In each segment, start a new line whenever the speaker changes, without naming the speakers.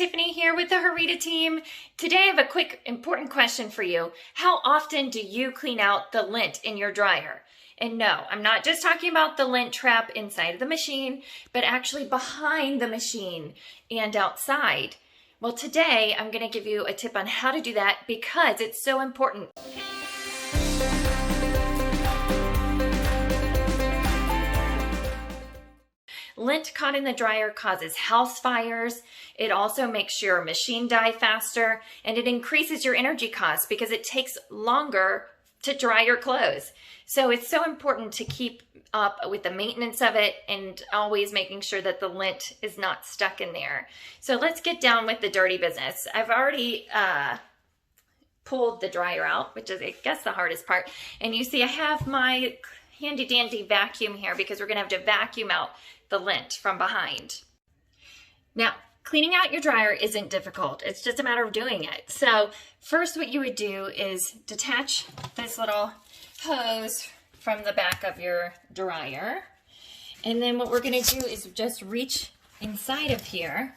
Tiffany here with the Hereda team. Today I have a quick important question for you. How often do you clean out the lint in your dryer? And no, I'm not just talking about the lint trap inside of the machine, but actually behind the machine and outside. Well, today I'm going to give you a tip on how to do that because it's so important. Lint caught in the dryer causes house fires. It also makes your machine die faster, and it increases your energy costs because it takes longer to dry your clothes. So it's so important to keep up with the maintenance of it and always making sure that the lint is not stuck in there. So let's get down with the dirty business. I've already pulled the dryer out, which is, I guess, the hardest part. And you see I have my handy dandy vacuum here because we're gonna have to vacuum out the lint from behind. Now, cleaning out your dryer isn't difficult. It's just a matter of doing it. So first what you would do is detach this little hose from the back of your dryer. And then what we're gonna do is just reach inside of here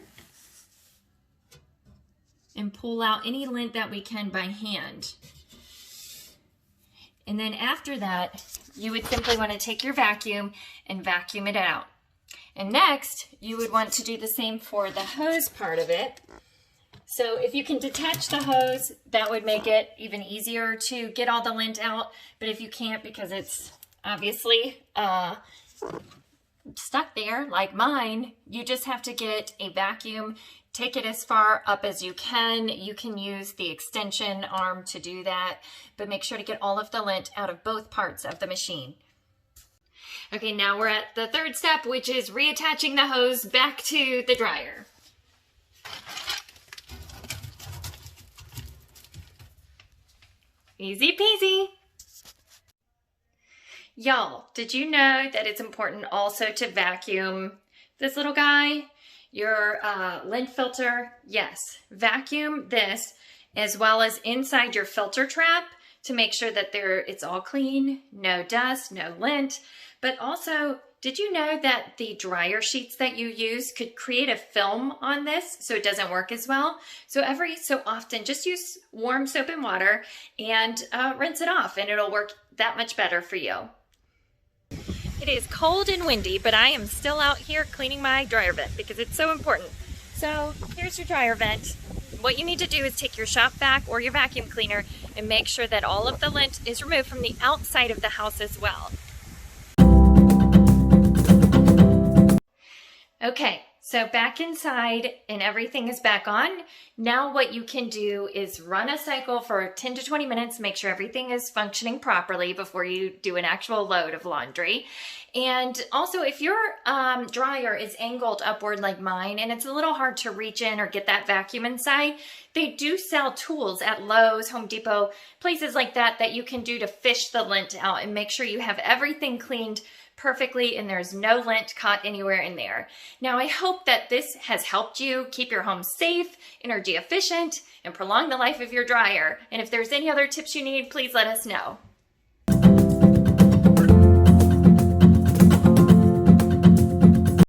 and pull out any lint that we can by hand. And then after that, you would simply want to take your vacuum and vacuum it out. And next, you would want to do the same for the hose part of it. So if you can detach the hose, that would make it even easier to get all the lint out. But if you can't, because it's obviously stuck there like mine, you just have to get a vacuum, take it as far up as you can. You can use the extension arm to do that, but make sure to get all of the lint out of both parts of the machine. Okay, now we're at the third step, which is reattaching the hose back to the dryer. Easy peasy. Y'all, did you know that it's important also to vacuum this little guy? Your lint filter? Yes, vacuum this as well as inside your filter trap to make sure that it's all clean, no dust, no lint. But also, did you know that the dryer sheets that you use could create a film on this so it doesn't work as well? So every so often, just use warm soap and water and rinse it off and it'll work that much better for you. It is cold and windy, but I am still out here cleaning my dryer vent because it's so important. So here's your dryer vent. What you need to do is take your shop vac or your vacuum cleaner and make sure that all of the lint is removed from the outside of the house as well. Okay, so back inside and everything is back on. Now what you can do is run a cycle for 10 to 20 minutes, make sure everything is functioning properly before you do an actual load of laundry. And also if your dryer is angled upward like mine and it's a little hard to reach in or get that vacuum inside, they do sell tools at Lowe's, Home Depot, places like that that you can do to fish the lint out and make sure you have everything cleaned perfectly and there's no lint caught anywhere in there. Now I hope that this has helped you keep your home safe, energy efficient, and prolong the life of your dryer. And if there's any other tips you need, please let us know.